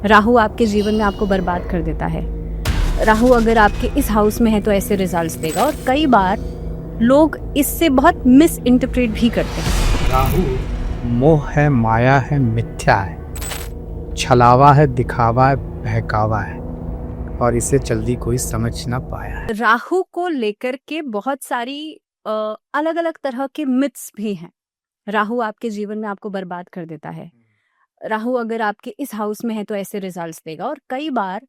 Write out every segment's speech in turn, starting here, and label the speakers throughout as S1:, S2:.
S1: राहु आपके जीवन में आपको बर्बाद कर देता है। राहु अगर आपके इस हाउस में है तो ऐसे रिजल्ट्स देगा, और कई बार लोग इससे बहुत मिस इंटरप्रेट भी करते हैं।
S2: राहु मोह है, माया है, मिथ्या है, छलावा है, दिखावा है, बहकावा है, और इसे जल्दी कोई समझ ना पाया है।
S1: राहु को लेकर के बहुत सारी अलग अलग तरह के मिथ्स भी हैं। राहु आपके जीवन में आपको बर्बाद कर देता है। राहु अगर आपके इस हाउस में है तो ऐसे रिजल्ट्स देगा, और कई बार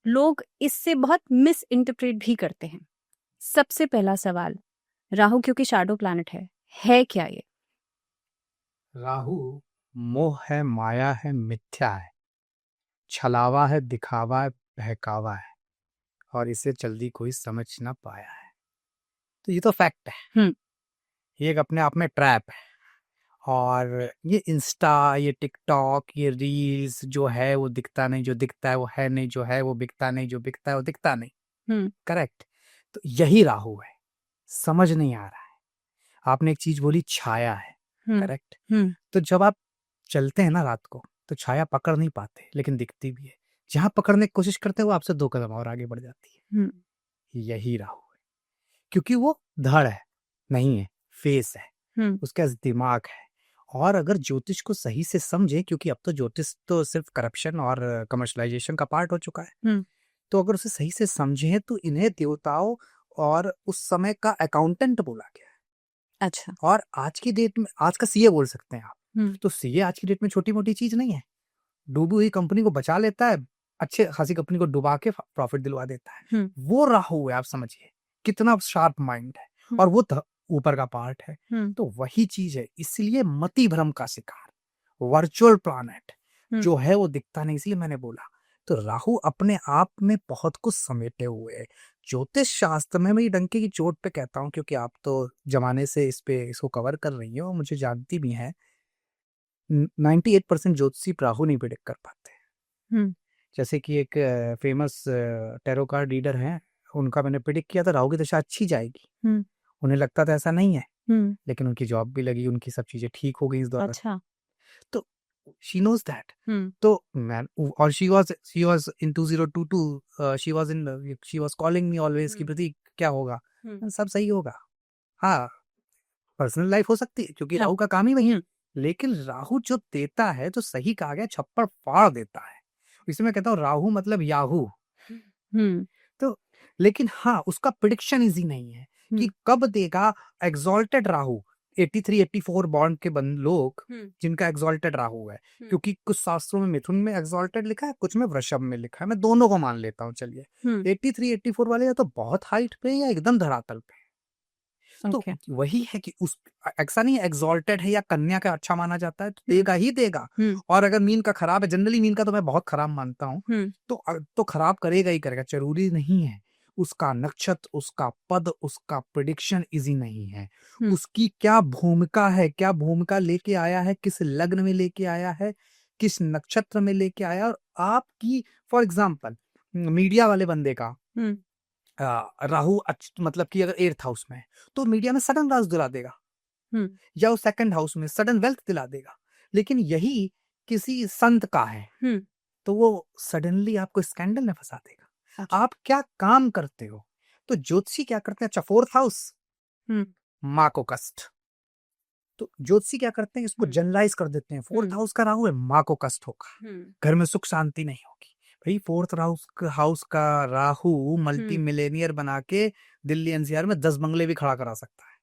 S1: लोग इससे बहुत मिस इंटरप्रेट भी करते हैं। सबसे पहला सवाल, राहु क्योंकि शैडो प्लैनेट है क्या ये?
S2: राहु मोह है, माया है, मिथ्या है, छलावा है, दिखावा है, बहकावा है, और इसे जल्दी कोई समझ ना पाया है। तो ये तो फैक्ट है। ये एक अपने आप में ट्रैप है। और ये इंस्टा, ये टिकटॉक, ये रील्स जो है वो दिखता नहीं, जो दिखता है वो है नहीं, जो है वो बिकता नहीं, जो बिकता है वो दिखता नहीं। करेक्ट। तो यही राहु है, समझ नहीं आ रहा है। आपने एक चीज बोली, छाया है। करेक्ट। तो जब आप चलते हैं ना रात को, तो छाया पकड़ नहीं पाते, लेकिन दिखती भी है। जहां पकड़ने की कोशिश करते हैं वो आपसे 2 कदम और आगे बढ़ जाती है। यही राहु है, क्योंकि वो धड़ है नहीं है, फेस है, उसके पास दिमाग है। और अगर ज्योतिष को सही से समझे, क्योंकि अब तो ज्योतिष तो सिर्फ करप्शन और कमर्शलाइजेशन का पार्ट हो चुका है, तो अगर उसे सही से समझे तो इन्हें देवताओं और उस समय का अकाउंटेंट बोला गया है।
S1: अच्छा।
S2: और आज की डेट में आज का सीए बोल सकते हैं आप। तो सीए आज की डेट में छोटी मोटी चीज नहीं है। डूबी हुई कंपनी को बचा लेता है, अच्छे खासी कंपनी को डुबा के प्रॉफिट दिलवा देता है। वो राहु है, आप समझिए कितना शार्प माइंड है। और वो ऊपर का पार्ट है। तो वही चीज है, इसलिए मति भ्रम का शिकार, वर्चुअल प्लैनेट जो है वो दिखता नहीं, इसलिए मैंने बोला। तो राहु अपने आप में बहुत कुछ समेटे हुए है। ज्योतिष शास्त्र में, मैं ये डंके की चोट पे कहता हूँ, क्योंकि आप तो जमाने से इसको कवर कर रही हो और मुझे जानती भी है, 98% ज्योतिषी राहु नहीं प्रिडिक्ट कर पाते। जैसे कि एक फेमस टैरो कार्ड रीडर हैं, उनका मैंने प्रिडिक्ट किया था राहु की दशा अच्छी जाएगी। उन्हें लगता था ऐसा नहीं है, लेकिन उनकी जॉब भी लगी, उनकी सब चीजें ठीक हो गई इस दौरान।
S1: अच्छा।
S2: तो शी नोज दैट। तो मैन, और she was in 2022, she was calling me always कि प्रतीक क्या होगा, सब सही होगा। हाँ, पर्सनल लाइफ हो सकती है, क्योंकि राहु का काम ही वही है। लेकिन राहु जो देता है, तो सही कहा गया, छप्पर फाड़ देता है। इसमें कहता हूँ राहु मतलब याहू। तो लेकिन हाँ, उसका प्रिडिक्शन इजी नहीं है कि कब देगा। एग्जॉल्टेड राहु 83 84 बॉन्ड के लोग जिनका एग्जॉल्टेड राहु है, क्योंकि कुछ शास्त्रों में मिथुन में एग्जॉल्टेड लिखा है, कुछ में वृषभ में लिखा है, मैं दोनों को मान लेता हूँ। चलिए, 83 84 वाले या तो बहुत हाइट पे या एकदम धरातल पे। तो वही है कि उस ऐसा नहीं है एग्जॉल्टेड है या कन्या का अच्छा माना जाता है तो देगा ही देगा। और अगर मीन का खराब है, जनरली मीन का तो मैं बहुत खराब मानता हूँ, तो खराब करेगा ही करेगा, जरूरी नहीं है। उसका नक्षत्र, उसका पद, उसका प्रिडिक्शन इजी नहीं है। उसकी क्या भूमिका है, क्या भूमिका लेके आया है, किस लग्न में लेके आया है, किस नक्षत्र में लेके आया। और आपकी फॉर एग्जाम्पल मीडिया वाले बंदे का राहु मतलब कि अगर 8th हाउस में है, तो मीडिया में सडन राज दिला देगा, या वो 2nd हाउस में सडन वेल्थ दिला देगा। लेकिन यही किसी संत का है, तो वो सडनली आपको स्कैंडल में फंसा देगा। अच्छा। आप क्या काम करते हो? तो ज्योतिषी क्या करते हैं? अच्छा, 4th हाउस माँ को कष्ट, तो ज्योतिषी क्या करते हैं, इसको जनरलाइज कर देते हैं। 4th हाउस का राहु है, माँ को कष्ट होगा, घर में सुख शांति नहीं होगी। भाई 4th हाउस का राहु मल्टी मिलेनियर बना के दिल्ली एनसीआर में 10 बंगले भी खड़ा करा सकता है।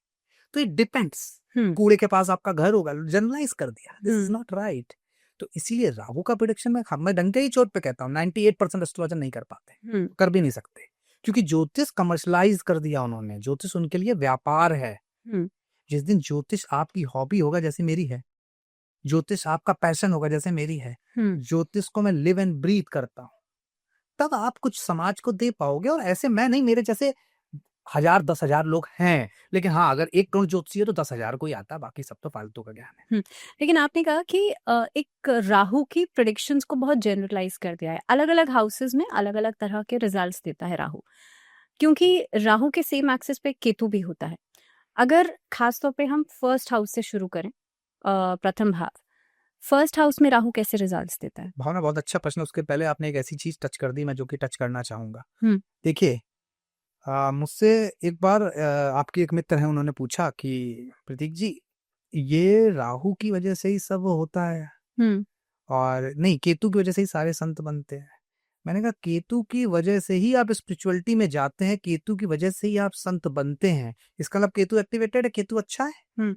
S2: तो इट डिपेंड्स। कूड़े के पास आपका घर होगा, जनरलाइज कर दिया, दिस इज नॉट राइट। तो इसीलिए राहु का प्रेडिक्शन मैं डंके ही चोट पे कहता हूँ, 98% एस्ट्रोलॉजर नहीं कर पाते, कर भी नहीं सकते, क्योंकि ज्योतिष कमर्शलाइज कर दिया उन्होंने। ज्योतिष उनके लिए व्यापार है। जिस दिन ज्योतिष आपकी हॉबी होगा, जैसे मेरी है, ज्योतिष आपका पैशन होगा, जैसे मेरी है, ज्योतिष को मैं लिव एंड ब्रीथ करता हूँ, तब आप कुछ समाज को दे पाओगे। और ऐसे मैं नहीं, मेरे जैसे 1000 10,000 लोग हैं, लेकिन हाँ, अगर 1 करोड़ ज्योतिषी है तो 10,000 को ही आता है, बाकी सब तो फालतू का ज्ञान है।
S1: लेकिन आपने कहा कि एक राहु की प्रेडिक्शंस को बहुत जनरलाइज कर दिया है। अलग अलग हाउसेस में अलग अलग तरह के रिजल्ट्स देता है राहु, क्योंकि राहु के सेम एक्सिस पे केतु भी होता है। अगर खास तौर पे हम फर्स्ट हाउस से शुरू करें, प्रथम भाव, फर्स्ट हाउस में राहु कैसे रिजल्ट्स देता है?
S2: भावना, बहुत अच्छा प्रश्न। उसके पहले आपने एक ऐसी चीज टच कर दी मैं जो कि टच करना चाहूंगा।
S1: हम्म।
S2: देखिए, मुझसे एक बार आपके एक मित्र हैं, उन्होंने पूछा कि प्रतीक जी, ये राहु की वजह से ही सब होता है
S1: हम्म।
S2: और नहीं, केतु की वजह से ही सारे संत बनते हैं। मैंने कहा केतु की वजह से ही आप स्पिरिचुअलिटी में जाते हैं, केतु की वजह से ही आप संत बनते हैं, इसका मतलब केतु एक्टिवेटेड है, केतु अच्छा है।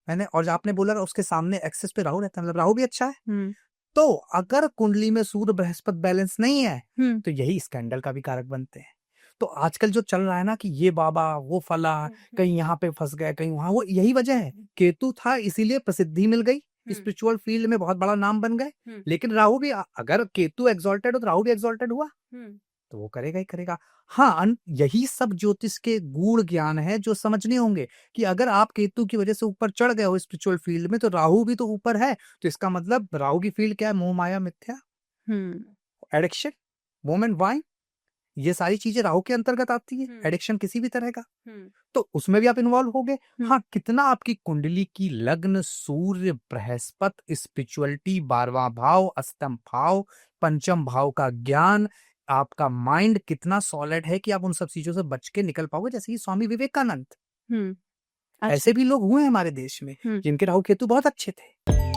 S2: मैंने, और आपने बोला उसके सामने एक्सेस पे राहु रहता है, मतलब राहु भी अच्छा है। तो अगर कुंडली में सूर्य बृहस्पति बैलेंस नहीं है तो यही स्कैंडल का भी कारक बनते हैं। तो आजकल जो चल रहा है ना कि ये बाबा वो फला, कहीं यहाँ पे फंस गए कहीं वहां, वो यही वजह है, केतु था इसीलिए प्रसिद्धि मिल गई, स्पिरिचुअल फील्ड में बहुत बड़ा नाम बन गए। लेकिन राहु भी, अगर केतु एक्सॉल्टेड हो तो राहु भी एक्सॉल्टेड हुआ, तो वो करेगा ही करेगा। हाँ, यही सब ज्योतिष के गूढ़ ज्ञान है जो समझने होंगे कि अगर आप केतु की वजह से ऊपर चढ़ गए हो स्पिरिचुअल फील्ड में, तो राहु भी तो ऊपर है, तो इसका मतलब राहु की फील्ड क्या है? मोह माया मिथ्या, एडिक्शन, वोमेन वाइन, ये सारी चीजें राहु के अंतर्गत आती है। एडिक्शन किसी भी तरह का, तो उसमें भी आप इन्वॉल्व हो गए। हाँ, कितना आपकी कुंडली की लग्न, सूर्य, बृहस्पति, स्पिरिचुअलिटी, 12वां भाव, अष्टम भाव, पंचम भाव का ज्ञान, आपका माइंड कितना सॉलिड है कि आप उन सब चीजों से बच के निकल पाओगे। जैसे कि स्वामी विवेकानंद, ऐसे भी लोग हुए हैं हमारे देश में जिनके राहु केतु बहुत अच्छे थे।